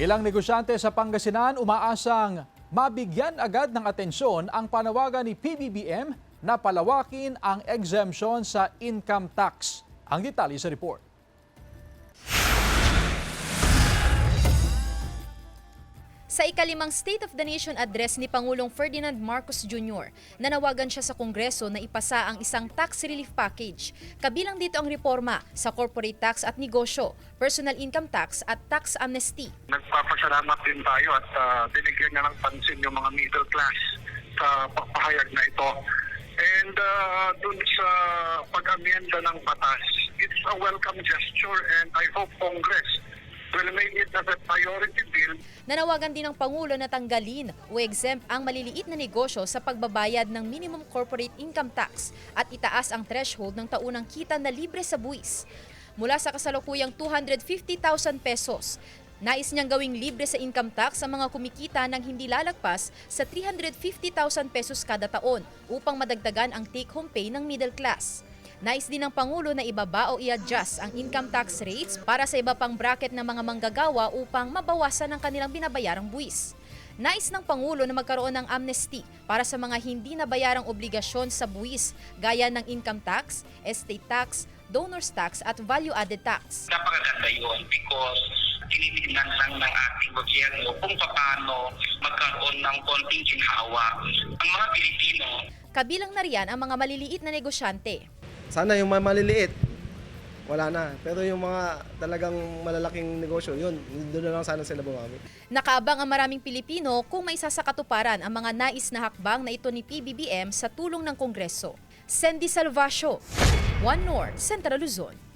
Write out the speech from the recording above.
Ilang negosyante sa Pangasinan umaasang mabigyan agad ng atensyon ang panawagan ni PBBM na palawakin ang exemption sa income tax. Ang detalye sa report. Sa ikalimang State of the Nation address ni Pangulong Ferdinand Marcos Jr., nanawagan siya sa Kongreso na ipasa ang isang tax relief package. Kabilang dito ang reforma sa corporate tax at negosyo, personal income tax at tax amnesty. Nagpapasalamat din tayo at binigyan niya ng pansin yung mga middle class sa pagpahayag na ito. And dun sa pag-amyenda ng batas, it's a welcome gesture and I hope Congress will make it as a priority bill. Nanawagan din ng Pangulo na tanggalin o exempt ang maliliit na negosyo sa pagbabayad ng minimum corporate income tax at itaas ang threshold ng taunang kita na libre sa buwis. Mula sa kasalukuyang 250,000 pesos, nais niyang gawing libre sa income tax sa mga kumikita ng hindi lalagpas sa 350,000 pesos kada taon upang madagdagan ang take-home pay ng middle class. Nais din ng Pangulo na ibaba o i-adjust ang income tax rates para sa iba pang bracket ng mga manggagawa upang mabawasan ang kanilang binabayarang buwis. Nais ng Pangulo na magkaroon ng amnesty para sa mga hindi nabayarang obligasyon sa buwis gaya ng income tax, estate tax, donors tax at value-added tax. Napakaganda yun because tinitingnan lang ng ating gobyerno kung paano magkaroon ng konting ginhawa ang mga Pilipino. Kabilang na riyan ang mga maliliit na negosyante. Sana yung mga maliliit, wala na. Pero yung mga talagang malalaking negosyo, yun, doon na lang sana sila bumami. Nakaabang ang maraming Pilipino kung may sasakatuparan ang mga nais na hakbang na ito ni PBBM sa tulong ng Kongreso. Sandy Salvacio, One North, Central Luzon.